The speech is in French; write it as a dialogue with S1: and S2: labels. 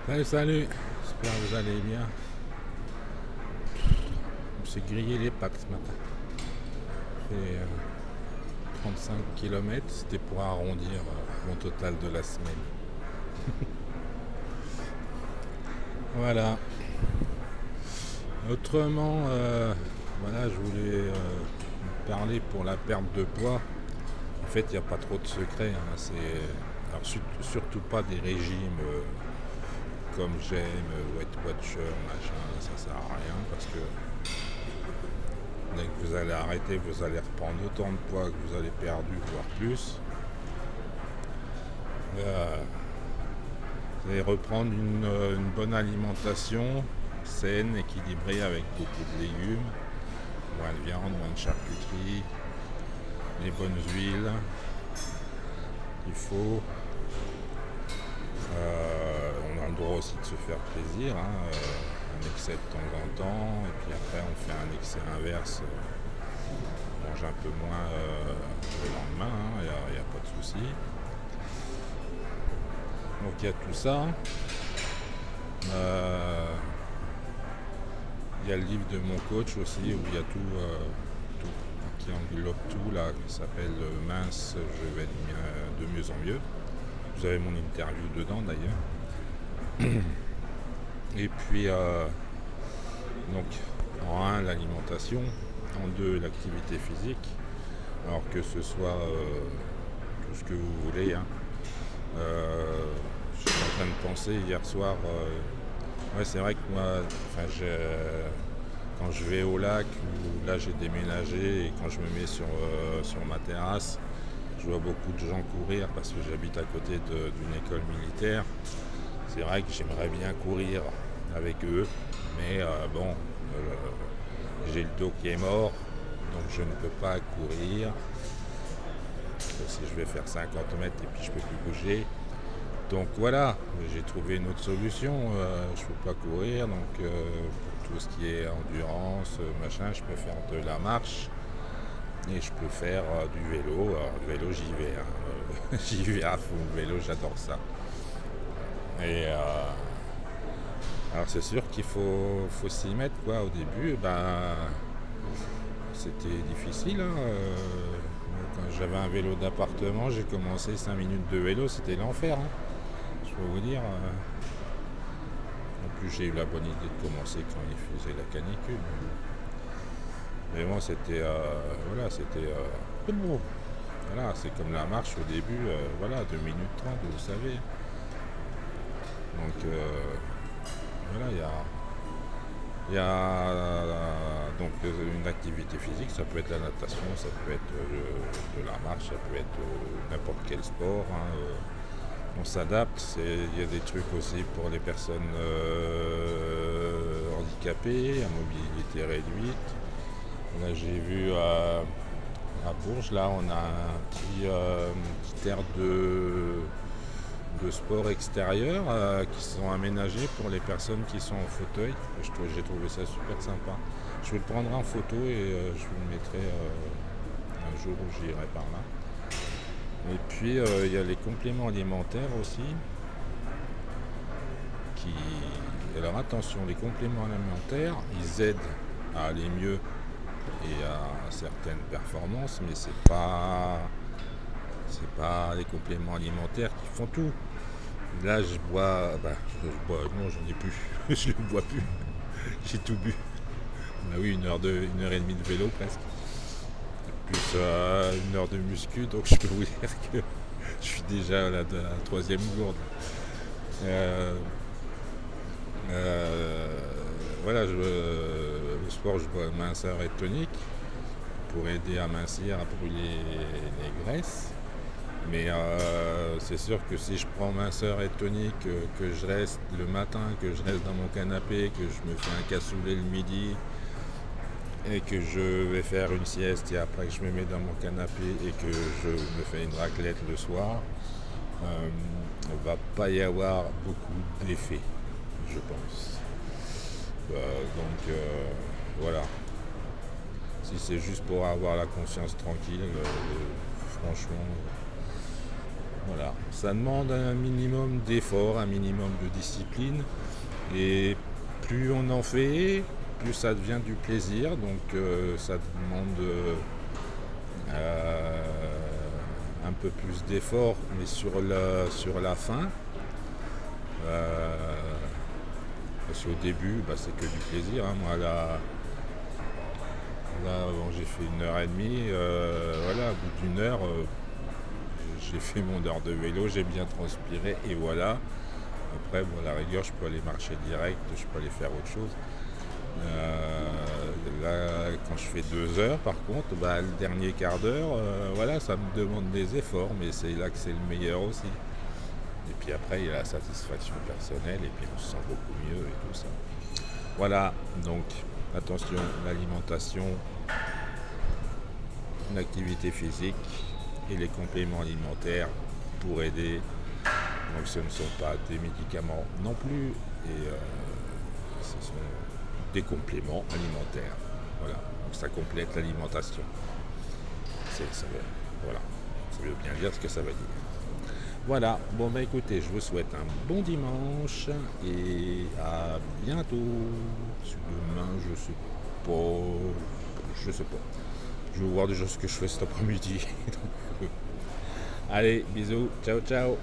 S1: Salut, salut, j'espère que vous allez bien. Je me suis grillé les pattes ce matin. J'ai fait 35 km, c'était pour arrondir mon total de la semaine. Voilà. Autrement, voilà, je voulais parler pour la perte de poids. En fait, il n'y a pas trop de secret, hein. Alors, surtout pas des régimes comme j'aime, Weight Watcher, machin, ça sert à rien parce que dès que vous allez arrêter, vous allez reprendre autant de poids que vous avez perdu, voire plus. Euh, Vous allez reprendre une bonne alimentation saine, équilibrée, avec beaucoup de légumes, moins de viande, moins de charcuterie, les bonnes huiles qu'il faut. On a le droit aussi de se faire plaisir, hein, un excès de temps en temps, et puis après on fait un excès inverse, on mange un peu moins le lendemain, il n'y a pas de souci. Donc il y a tout ça. Euh, Il y a le livre de mon coach aussi où il y a tout qui englobe tout là, qui s'appelle Mince, je vais de mieux en mieux. Vous avez mon interview dedans d'ailleurs. Et puis donc en un l'alimentation, en deux l'activité physique. Alors que ce soit tout ce que vous voulez, hein. Euh, je suis en train de penser hier soir. Ouais, c'est vrai que moi, enfin, quand je vais au lac, où là j'ai déménagé, et quand je me mets sur ma terrasse, je vois beaucoup de gens courir parce que j'habite à côté d'une école militaire. C'est vrai que j'aimerais bien courir avec eux, mais bon, j'ai le dos qui est mort, donc je ne peux pas courir. Si je vais faire 50 mètres et puis je peux plus bouger. Donc voilà, j'ai trouvé une autre solution. Je ne peux pas courir, donc pour tout ce qui est endurance, machin, je peux faire de la marche et je peux faire du vélo. Alors, le vélo, j'y vais, hein. J'y vais à fond. Le vélo, j'adore ça. Et alors c'est sûr qu'il faut s'y mettre quoi. Au début, ben c'était difficile, hein. Quand j'avais un vélo d'appartement, j'ai commencé 5 minutes de vélo, c'était l'enfer, hein. Je peux vous dire. En plus, j'ai eu la bonne idée de commencer quand il faisait la canicule. Mais bon, c'était. Voilà, c'était. Voilà, c'est comme la marche au début, voilà, 2 minutes 30, vous savez. Donc, voilà, il y a donc une activité physique, ça peut être la natation, ça peut être de la marche, ça peut être n'importe quel sport, hein. On s'adapte. Il y a des trucs aussi pour les personnes handicapées, à mobilité réduite. Là, j'ai vu à Bourges, là, on a petit aire de sport extérieur qui sont aménagés pour les personnes qui sont en fauteuil. J'ai trouvé ça super sympa. Je vous le prendrai en photo et je vous le mettrai un jour où j'irai par là. Et puis il y a les compléments alimentaires aussi. Qui... Alors attention, les compléments alimentaires, ils aident à aller mieux et à certaines performances, mais c'est pas les compléments alimentaires qui font tout. Là, non, j'en ai plus, je ne bois plus, j'ai tout bu. On a eu une heure et demie de vélo presque, plus une heure de muscu, donc je peux vous dire que je suis déjà à la troisième gourde. Euh, voilà, le sport, je bois minceur et tonique pour aider à mincir, à brûler les graisses. Mais c'est sûr que si je prends minceur et tonique, que je reste le matin, que je reste dans mon canapé, que je me fais un cassoulet le midi et que je vais faire une sieste et après que je me mets dans mon canapé et que je me fais une raclette le soir, il ne va pas y avoir beaucoup d'effets, je pense. Donc voilà. Si c'est juste pour avoir la conscience tranquille, franchement, Voilà, ça demande un minimum d'effort, un minimum de discipline. Et plus on en fait, plus ça devient du plaisir. Donc ça demande un peu plus d'effort, mais sur la fin. Parce qu'au début, c'est que du plaisir, hein. Moi, là bon, j'ai fait 1 heure et demie. Voilà, au bout d'une heure, j'ai fait mon heure de vélo, j'ai bien transpiré et voilà. Après, bon, à la rigueur, je peux aller marcher direct, je peux aller faire autre chose. Là, quand je fais 2 heures, par contre, le dernier quart d'heure, voilà, ça me demande des efforts, mais c'est là que c'est le meilleur aussi. Et puis après, il y a la satisfaction personnelle, et puis on se sent beaucoup mieux et tout ça. Voilà, donc attention, l'alimentation, l'activité physique et les compléments alimentaires pour aider. Donc ce ne sont pas des médicaments non plus, et ce sont des compléments alimentaires. Voilà, donc ça complète l'alimentation. Voilà, ça veut bien dire ce que ça veut dire. Voilà, bon écoutez, je vous souhaite un bon dimanche et à bientôt. Demain, je sais pas. Je vais voir déjà ce que je fais cet après-midi. Allez, bisous, ciao ciao.